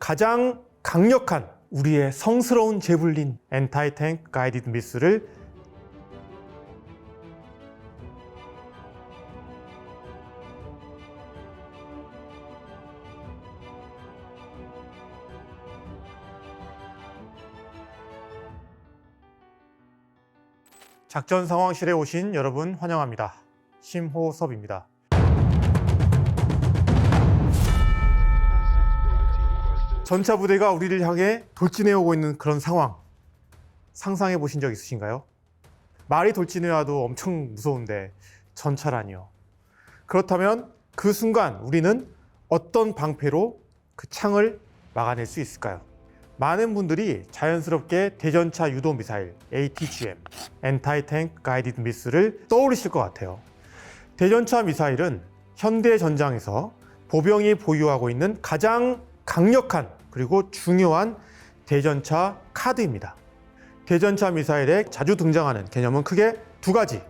가장 강력한 우리의 성스러운 제블린 엔타이탱크 가이디드 미스를 작전 상황실에 오신 여러분 환영합니다. 심호섭입니다. 전차 부대가 우리를 향해 돌진해 오고 있는 그런 상황 상상해 보신 적 있으신가요? 말이 돌진해 와도 엄청 무서운데 전차라니요. 그렇다면 그 순간 우리는 어떤 방패로 그 창을 막아낼 수 있을까요? 많은 분들이 자연스럽게 대전차 유도 미사일 ATGM, 엔타이탱크 가이디드 미스를 떠올리실 것 같아요. 대전차 미사일은 현대 전장에서 보병이 보유하고 있는 가장 강력한 그리고 중요한 대전차 카드입니다. 대전차 미사일에 자주 등장하는 개념은 크게 두 가지.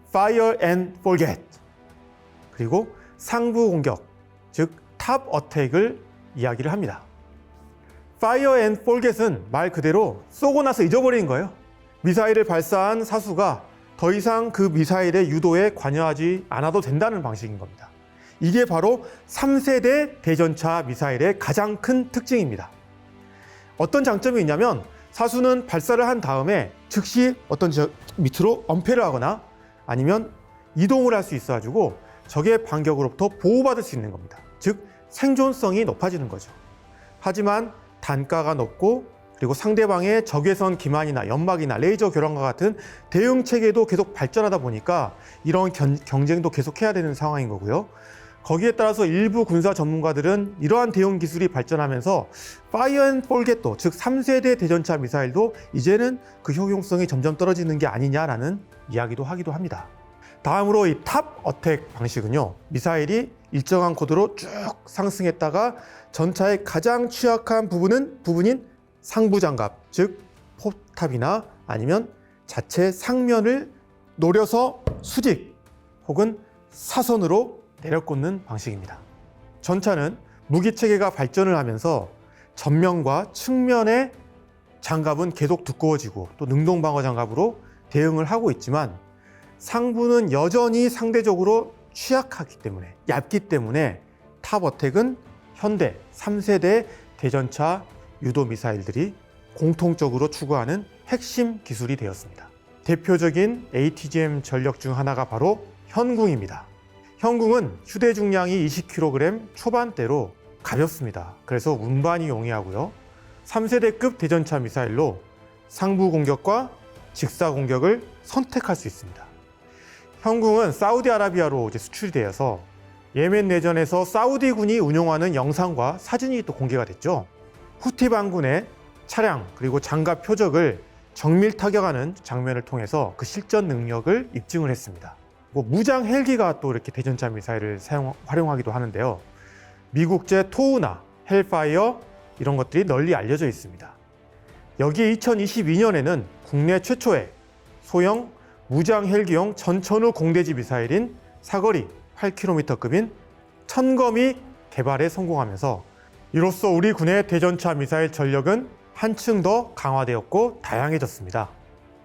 Fire and Forget 그리고 상부 공격, 즉 탑 어택을 이야기를 합니다. Fire and Forget은 말 그대로 쏘고 나서 잊어버리는 거예요. 미사일을 발사한 사수가 더 이상 그 미사일의 유도에 관여하지 않아도 된다는 방식인 겁니다. 이게 바로 3세대 대전차 미사일의 가장 큰 특징입니다. 어떤 장점이 있냐면 사수는 발사를 한 다음에 즉시 어떤 밑으로 엄폐를 하거나 아니면 이동을 할 수 있어가지고 적의 반격으로부터 보호받을 수 있는 겁니다. 즉 생존성이 높아지는 거죠. 하지만 단가가 높고 그리고 상대방의 적외선 기만이나 연막이나 레이저 교란과 같은 대응 체계도 계속 발전하다 보니까 이런 경쟁도 계속해야 되는 상황인 거고요. 거기에 따라서 일부 군사 전문가들은 이러한 대응 기술이 발전하면서 Fire and Forget도 즉 3세대 대전차 미사일도 이제는 그 효용성이 점점 떨어지는 게 아니냐라는 이야기도 하기도 합니다. 다음으로 이 탑 어택 방식은요. 미사일이 일정한 고도로 쭉 상승했다가 전차의 가장 취약한 부분인 상부 장갑, 즉 포탑이나 아니면 자체 상면을 노려서 수직 혹은 사선으로 내려꽂는 방식입니다. 전차는 무기체계가 발전을 하면서 전면과 측면의 장갑은 계속 두꺼워지고 또 능동방어 장갑으로 대응을 하고 있지만 상부는 여전히 상대적으로 취약하기 때문에 얇기 때문에 탑 어택은 현대 3세대 대전차 유도 미사일들이 공통적으로 추구하는 핵심 기술이 되었습니다. 대표적인 ATGM 전력 중 하나가 바로 현궁입니다. 현궁은 휴대 중량이 20kg 초반대로 가볍습니다. 그래서 운반이 용이하고요. 3세대급 대전차 미사일로 상부 공격과 직사 공격을 선택할 수 있습니다. 현궁은 사우디아라비아로 수출이 되어서 예멘 내전에서 사우디군이 운용하는 영상과 사진이 또 공개가 됐죠. 후티 반군의 차량 그리고 장갑 표적을 정밀 타격하는 장면을 통해서 그 실전 능력을 입증을 했습니다. 무장 헬기가 또 이렇게 대전차 미사일을 활용하기도 하는데요. 미국제 토우나 헬파이어 이런 것들이 널리 알려져 있습니다. 여기에 2022년에는 국내 최초의 소형 무장 헬기용 전천후 공대지 미사일인 사거리 8km급인 천검이 개발에 성공하면서 이로써 우리 군의 대전차 미사일 전력은 한층 더 강화되었고 다양해졌습니다.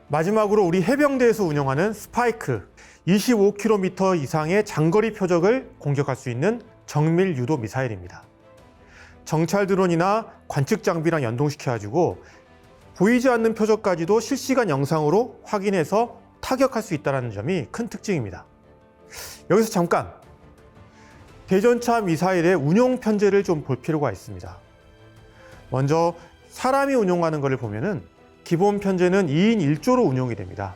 마지막으로 우리 해병대에서 운영하는 스파이크 25km 이상의 장거리 표적을 공격할 수 있는 정밀 유도 미사일입니다. 정찰 드론이나 관측 장비랑 연동시켜가지고 보이지 않는 표적까지도 실시간 영상으로 확인해서 타격할 수 있다는 점이 큰 특징입니다. 여기서 잠깐 대전차 미사일의 운용 편제를 좀 볼 필요가 있습니다. 먼저 사람이 운용하는 것을 보면은 기본 편제는 2인 1조로 운용이 됩니다.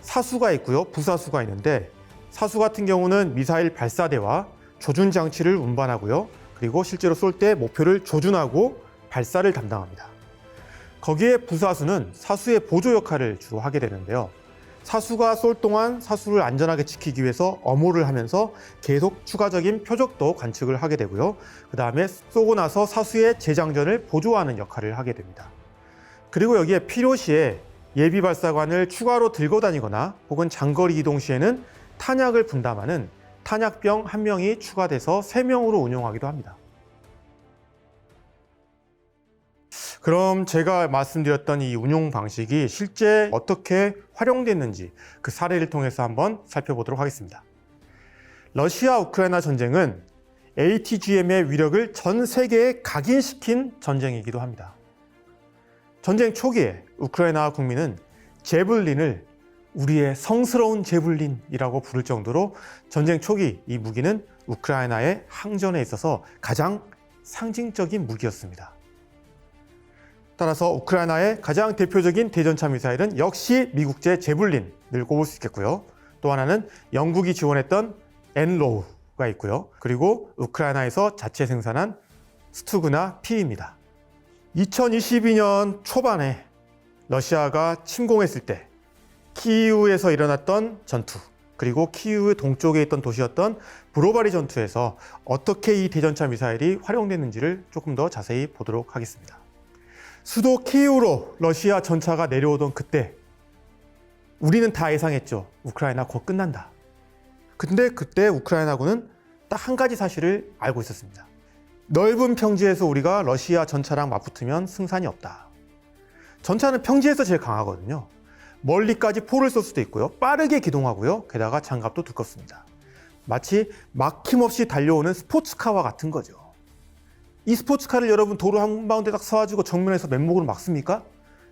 사수가 있고요, 부사수가 있는데 사수 같은 경우는 미사일 발사대와 조준 장치를 운반하고요, 그리고 실제로 쏠 때 목표를 조준하고 발사를 담당합니다. 거기에 부사수는 사수의 보조 역할을 주로 하게 되는데요. 사수가 쏠 동안 사수를 안전하게 지키기 위해서 엄호를 하면서 계속 추가적인 표적도 관측을 하게 되고요. 그 다음에 쏘고 나서 사수의 재장전을 보조하는 역할을 하게 됩니다. 그리고 여기에 필요시에 예비 발사관을 추가로 들고 다니거나 혹은 장거리 이동 시에는 탄약을 분담하는 탄약병 1명이 추가돼서 3명으로 운용하기도 합니다. 그럼 제가 말씀드렸던 이 운용 방식이 실제 어떻게 활용됐는지 그 사례를 통해서 한번 살펴보도록 하겠습니다. 러시아 우크라이나 전쟁은 ATGM의 위력을 전 세계에 각인시킨 전쟁이기도 합니다. 전쟁 초기에 우크라이나 국민은 제블린을 우리의 성스러운 제블린이라고 부를 정도로 전쟁 초기 이 무기는 우크라이나의 항전에 있어서 가장 상징적인 무기였습니다. 따라서 우크라이나의 가장 대표적인 대전차 미사일은 역시 미국제 제블린을 꼽을 수 있겠고요. 또 하나는 영국이 지원했던 엔로우가 있고요. 그리고 우크라이나에서 자체 생산한 스투그나 P입니다. 2022년 초반에 러시아가 침공했을 때 키이우에서 일어났던 전투, 그리고 키이우 동쪽에 있던 도시였던 브로바리 전투에서 어떻게 이 대전차 미사일이 활용됐는지를 조금 더 자세히 보도록 하겠습니다. 수도 키이우로 러시아 전차가 내려오던 그때 우리는 다 예상했죠. 우크라이나 곧 끝난다. 근데 그때 우크라이나군은 딱 한 가지 사실을 알고 있었습니다. 넓은 평지에서 우리가 러시아 전차랑 맞붙으면 승산이 없다. 전차는 평지에서 제일 강하거든요. 멀리까지 포를 쏠 수도 있고요. 빠르게 기동하고요. 게다가 장갑도 두껍습니다. 마치 막힘없이 달려오는 스포츠카와 같은 거죠. 이 스포츠카를 여러분 도로 한가운데 딱 서가지고 정면에서 맨목으로 막습니까?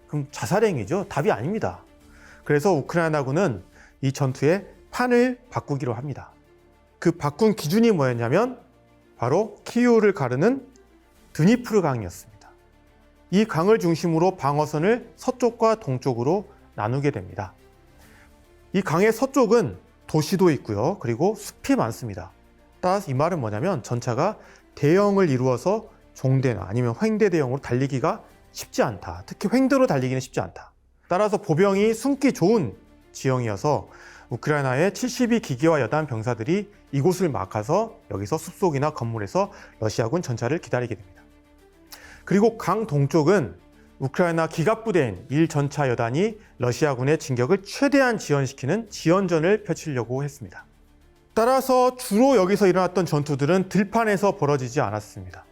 그럼 자살행위죠. 답이 아닙니다. 그래서 우크라이나군은 이 전투의 판을 바꾸기로 합니다. 그 바꾼 기준이 뭐였냐면 바로 키이우를 가르는 드니프르 강이었습니다. 이 강을 중심으로 방어선을 서쪽과 동쪽으로 나누게 됩니다. 이 강의 서쪽은 도시도 있고요. 그리고 숲이 많습니다. 따라서 이 말은 뭐냐면 전차가 대형을 이루어서 종대나 아니면 횡대 대형으로 달리기가 쉽지 않다. 특히 횡대로 달리기는 쉽지 않다. 따라서 보병이 숨기 좋은 지형이어서 우크라이나의 72기계화 여단 병사들이 이곳을 막아서 여기서 숲속이나 건물에서 러시아군 전차를 기다리게 됩니다. 그리고 강 동쪽은 우크라이나 기갑부대인 1전차 여단이 러시아군의 진격을 최대한 지연시키는 지연전을 펼치려고 했습니다. 따라서 주로 여기서 일어났던 전투들은 들판에서 벌어지지 않았습니다.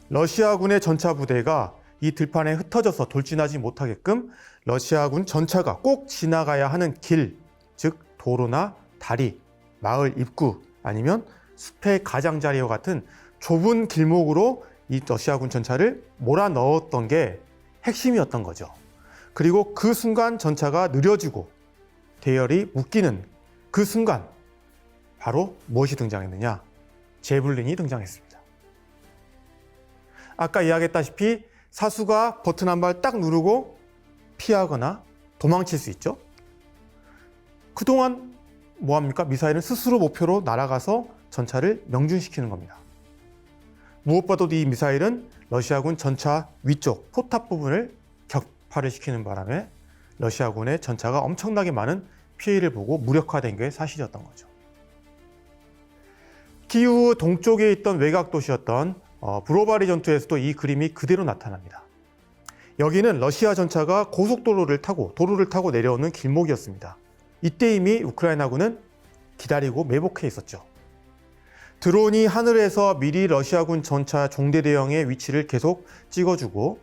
러시아군의 전차 부대가 이 들판에 흩어져서 돌진하지 못하게끔 러시아군 전차가 꼭 지나가야 하는 길, 즉 도로나 다리, 마을 입구 아니면 숲의 가장자리와 같은 좁은 길목으로 이 러시아군 전차를 몰아넣었던 게 핵심이었던 거죠. 그리고 그 순간 전차가 느려지고 대열이 묶이는 그 순간 바로 무엇이 등장했느냐? 제블린이 등장했습니다. 아까 이야기했다시피 사수가 버튼 한 발 딱 누르고 피하거나 도망칠 수 있죠. 그동안 뭐합니까? 미사일은 스스로 목표로 날아가서 전차를 명중시키는 겁니다. 무엇보다도 이 미사일은 러시아군 전차 위쪽 포탑 부분을 격파를 시키는 바람에 러시아군의 전차가 엄청나게 많은 피해를 보고 무력화된 게 사실이었던 거죠. 키이우 동쪽에 있던 외곽 도시였던 브로바리 전투에서도 이 그림이 그대로 나타납니다. 여기는 러시아 전차가 고속도로를 타고 도로를 타고 내려오는 길목이었습니다. 이때 이미 우크라이나군은 기다리고 매복해 있었죠. 드론이 하늘에서 미리 러시아군 전차 종대 대형의 위치를 계속 찍어주고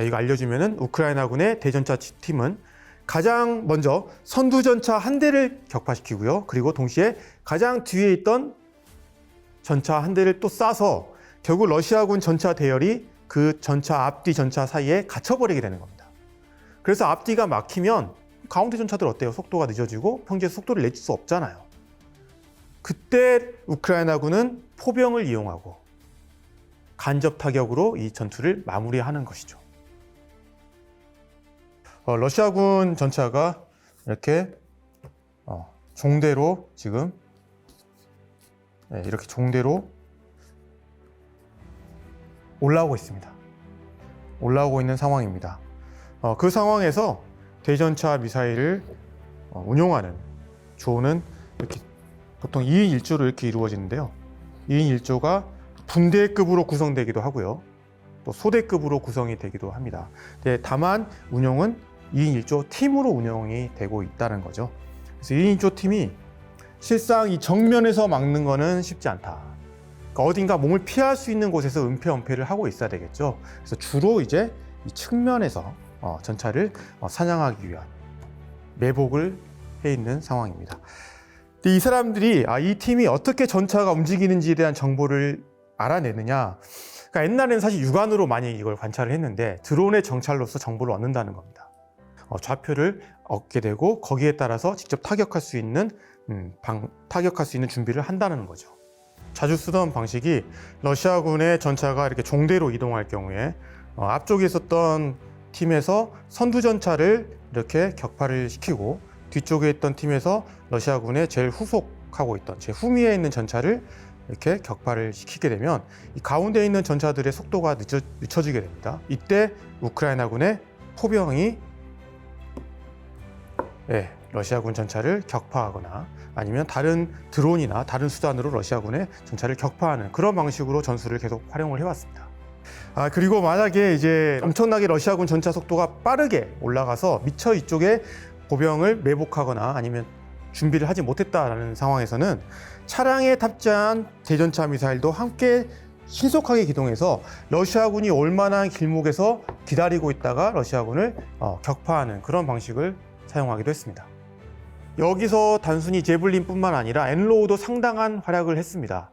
이거 알려주면은 우크라이나군의 대전차 팀은 가장 먼저 선두전차 한 대를 격파시키고요. 그리고 동시에 가장 뒤에 있던 전차 한 대를 또 쏴서 결국 러시아군 전차 대열이 그 전차 앞뒤 전차 사이에 갇혀버리게 되는 겁니다. 그래서 앞뒤가 막히면 가운데 전차들 어때요? 속도가 늦어지고 평지에서 속도를 낼 수 없잖아요. 그때 우크라이나군은 포병을 이용하고 간접 타격으로 이 전투를 마무리하는 것이죠. 러시아군 전차가 이렇게 종대로 지금 이렇게 종대로 올라오고 있습니다. 올라오고 있는 상황입니다. 그 상황에서 대전차 미사일을 운용하는 조는 이렇게 보통 2인 1조로 이렇게 이루어지는데요. 2인 1조가 분대급으로 구성되기도 하고요. 또 소대급으로 구성이 되기도 합니다. 다만 운용은 2인 1조 팀으로 운영이 되고 있다는 거죠. 그래서 2인 1조 팀이 실상 이 정면에서 막는 거는 쉽지 않다. 그러니까 어딘가 몸을 피할 수 있는 곳에서 은폐, 은폐를 하고 있어야 되겠죠. 그래서 주로 이제 이 측면에서 전차를 사냥하기 위한 매복을 해 있는 상황입니다. 이 사람들이 이 팀이 어떻게 전차가 움직이는지에 대한 정보를 알아내느냐. 그러니까 옛날에는 사실 육안으로 많이 이걸 관찰을 했는데 드론의 정찰로서 정보를 얻는다는 겁니다. 좌표를 얻게 되고 거기에 따라서 직접 타격할 수 있는 준비를 한다는 거죠. 자주 쓰던 방식이 러시아군의 전차가 이렇게 종대로 이동할 경우에 앞쪽에 있었던 팀에서 선두 전차를 이렇게 격파를 시키고 뒤쪽에 있던 팀에서 러시아군의 제일 후속하고 있던 제 후미에 있는 전차를 이렇게 격파를 시키게 되면 이 가운데 있는 전차들의 속도가 늦춰지게 됩니다. 이때 우크라이나군의 포병이 러시아군 전차를 격파하거나 아니면 다른 드론이나 다른 수단으로 러시아군의 전차를 격파하는 그런 방식으로 전술을 계속 활용을 해왔습니다. 그리고 만약에 이제 엄청나게 러시아군 전차 속도가 빠르게 올라가서 미처 이쪽에 보병을 매복하거나 아니면 준비를 하지 못했다라는 상황에서는 차량에 탑재한 대전차 미사일도 함께 신속하게 기동해서 러시아군이 올 만한 길목에서 기다리고 있다가 러시아군을 격파하는 그런 방식을 사용하기도 했습니다. 여기서 단순히 제블린뿐만 아니라 엔로우도 상당한 활약을 했습니다.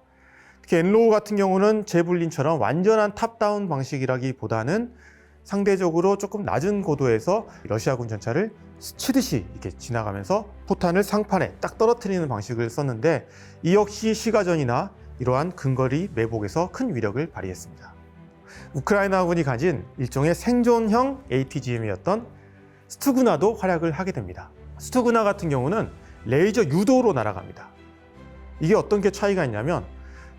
특히 엔로우 같은 경우는 제블린처럼 완전한 탑다운 방식이라기보다는 상대적으로 조금 낮은 고도에서 러시아군 전차를 스치듯이 이렇게 지나가면서 포탄을 상판에 딱 떨어뜨리는 방식을 썼는데 이 역시 시가전이나 이러한 근거리 매복에서 큰 위력을 발휘했습니다. 우크라이나군이 가진 일종의 생존형 ATGM이었던 스투그나도 활약을 하게 됩니다. 스투그나 같은 경우는 레이저 유도로 날아갑니다. 이게 어떤 게 차이가 있냐면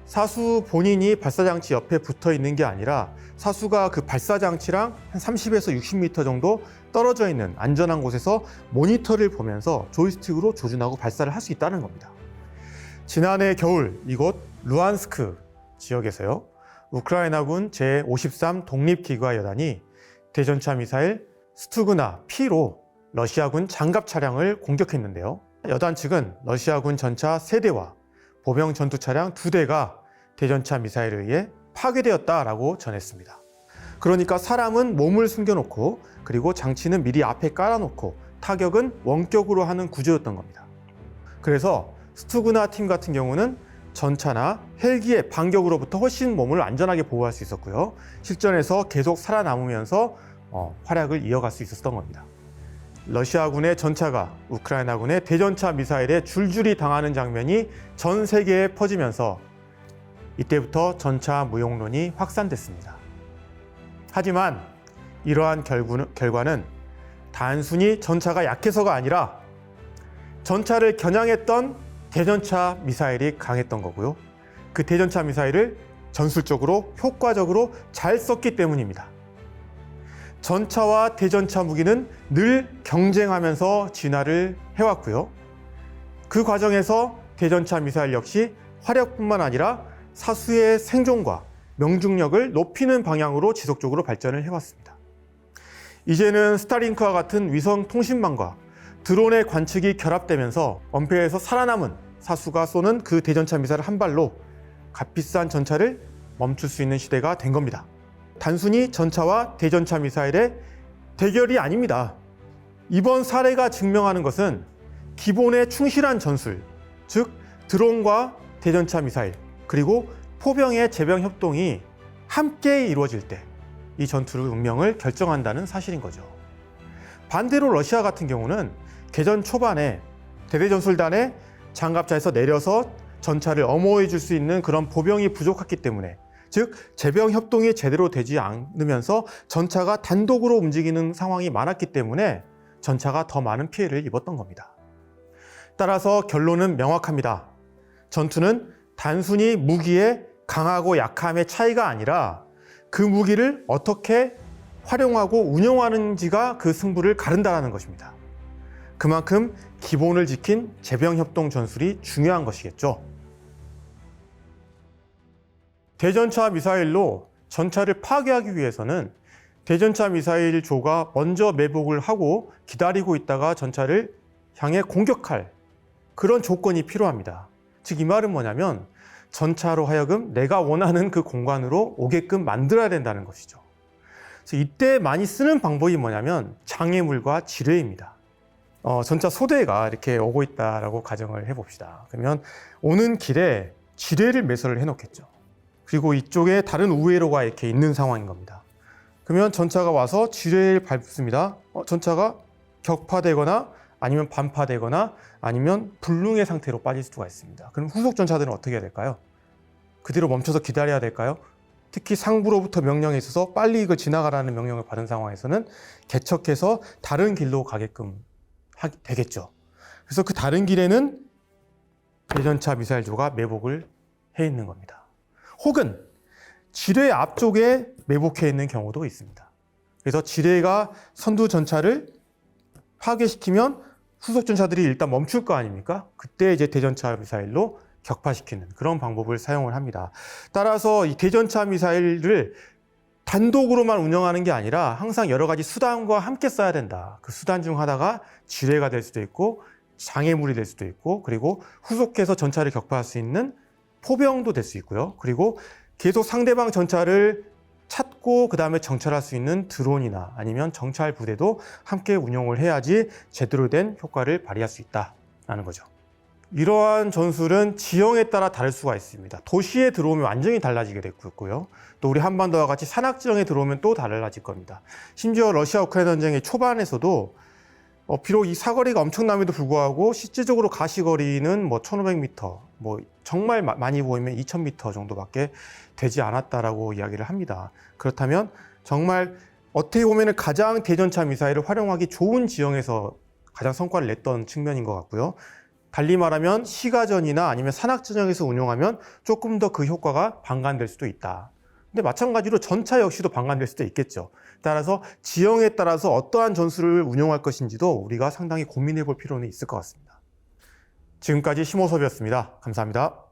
사수 본인이 발사장치 옆에 붙어 있는 게 아니라 사수가 그 발사장치랑 한 30에서 60m 정도 떨어져 있는 안전한 곳에서 모니터를 보면서 조이스틱으로 조준하고 발사를 할 수 있다는 겁니다. 지난해 겨울 이곳 루안스크 지역에서요, 우크라이나군 제53 독립기구여단이 대전차 미사일 스투그나 P로 러시아군 장갑 차량을 공격했는데요. 여단 측은 러시아군 전차 3대와 보병 전투 차량 2대가 대전차 미사일에 의해 파괴되었다라고 전했습니다. 그러니까 사람은 몸을 숨겨놓고 그리고 장치는 미리 앞에 깔아놓고 타격은 원격으로 하는 구조였던 겁니다. 그래서 스투그나 팀 같은 경우는 전차나 헬기의 반격으로부터 훨씬 몸을 안전하게 보호할 수 있었고요. 실전에서 계속 살아남으면서 활약을 이어갈 수 있었던 겁니다. 러시아군의 전차가 우크라이나군의 대전차 미사일에 줄줄이 당하는 장면이 전 세계에 퍼지면서 이때부터 전차 무용론이 확산됐습니다. 하지만 이러한 결과는 단순히 전차가 약해서가 아니라 전차를 겨냥했던 대전차 미사일이 강했던 거고요. 그 대전차 미사일을 전술적으로 효과적으로 잘 썼기 때문입니다. 전차와 대전차 무기는 늘 경쟁하면서 진화를 해왔고요. 그 과정에서 대전차 미사일 역시 화력뿐만 아니라 사수의 생존과 명중력을 높이는 방향으로 지속적으로 발전을 해왔습니다. 이제는 스타링크와 같은 위성 통신망과 드론의 관측이 결합되면서 엄폐에서 살아남은 사수가 쏘는 그 대전차 미사일 한 발로 값비싼 전차를 멈출 수 있는 시대가 된 겁니다. 단순히 전차와 대전차 미사일의 대결이 아닙니다. 이번 사례가 증명하는 것은 기본에 충실한 전술, 즉 드론과 대전차 미사일 그리고 포병의 제병 협동이 함께 이루어질 때 이 전투의 운명을 결정한다는 사실인 거죠. 반대로 러시아 같은 경우는 개전 초반에 대대전술단의 장갑차에서 내려서 전차를 엄호해 줄 수 있는 그런 보병이 부족했기 때문에, 즉 제병 협동이 제대로 되지 않으면서 전차가 단독으로 움직이는 상황이 많았기 때문에 전차가 더 많은 피해를 입었던 겁니다. 따라서 결론은 명확합니다. 전투는 단순히 무기의 강하고 약함의 차이가 아니라 그 무기를 어떻게 활용하고 운용하는지가 그 승부를 가른다는 것입니다. 그만큼 기본을 지킨 제병협동 전술이 중요한 것이겠죠. 대전차 미사일로 전차를 파괴하기 위해서는 대전차 미사일 조가 먼저 매복을 하고 기다리고 있다가 전차를 향해 공격할 그런 조건이 필요합니다. 즉 이 말은 뭐냐면 전차로 하여금 내가 원하는 그 공간으로 오게끔 만들어야 된다는 것이죠. 그래서 이때 많이 쓰는 방법이 뭐냐면 장애물과 지뢰입니다. 전차 소대가 이렇게 오고 있다라고 가정을 해봅시다. 그러면 오는 길에 지뢰를 매설을 해놓겠죠. 그리고 이쪽에 다른 우회로가 이렇게 있는 상황인 겁니다. 그러면 전차가 와서 지뢰를 밟습니다. 전차가 격파되거나 아니면 반파되거나 아니면 불능의 상태로 빠질 수가 있습니다. 그럼 후속 전차들은 어떻게 해야 될까요? 그대로 멈춰서 기다려야 될까요? 특히 상부로부터 명령이 있어서 빨리 이걸 지나가라는 명령을 받은 상황에서는 개척해서 다른 길로 가게끔 되겠죠. 그래서 그 다른 길에는 대전차 미사일조가 매복을 해 있는 겁니다. 혹은 지뢰 앞쪽에 매복해 있는 경우도 있습니다. 그래서 지뢰가 선두 전차를 파괴시키면 후속 전차들이 일단 멈출 거 아닙니까? 그때 이제 대전차 미사일로 격파시키는 그런 방법을 사용을 합니다. 따라서 이 대전차 미사일을 단독으로만 운영하는 게 아니라 항상 여러 가지 수단과 함께 써야 된다. 그 수단 중 하나가 지뢰가 될 수도 있고 장애물이 될 수도 있고 그리고 후속해서 전차를 격파할 수 있는 포병도 될 수 있고요. 그리고 계속 상대방 전차를 찾고 그 다음에 정찰할 수 있는 드론이나 아니면 정찰 부대도 함께 운용을 해야지 제대로 된 효과를 발휘할 수 있다는 거죠. 이러한 전술은 지형에 따라 다를 수가 있습니다. 도시에 들어오면 완전히 달라지게 됐고요. 또 우리 한반도와 같이 산악 지형에 들어오면 또 달라질 겁니다. 심지어 러시아 우크라이나 전쟁의 초반에서도 비록 이 사거리가 엄청남에도 불구하고 실질적으로 가시거리는 뭐 1500m, 뭐 정말 많이 보이면 2000m 정도밖에 되지 않았다라고 이야기를 합니다. 그렇다면 정말 어떻게 보면 가장 대전차 미사일을 활용하기 좋은 지형에서 가장 성과를 냈던 측면인 것 같고요. 달리 말하면 시가전이나 아니면 산악지형에서 운용하면 조금 더 그 효과가 방간될 수도 있다. 근데 마찬가지로 전차 역시도 방간될 수도 있겠죠. 따라서 지형에 따라서 어떠한 전술을 운용할 것인지도 우리가 상당히 고민해 볼 필요는 있을 것 같습니다. 지금까지 심호섭이었습니다. 감사합니다.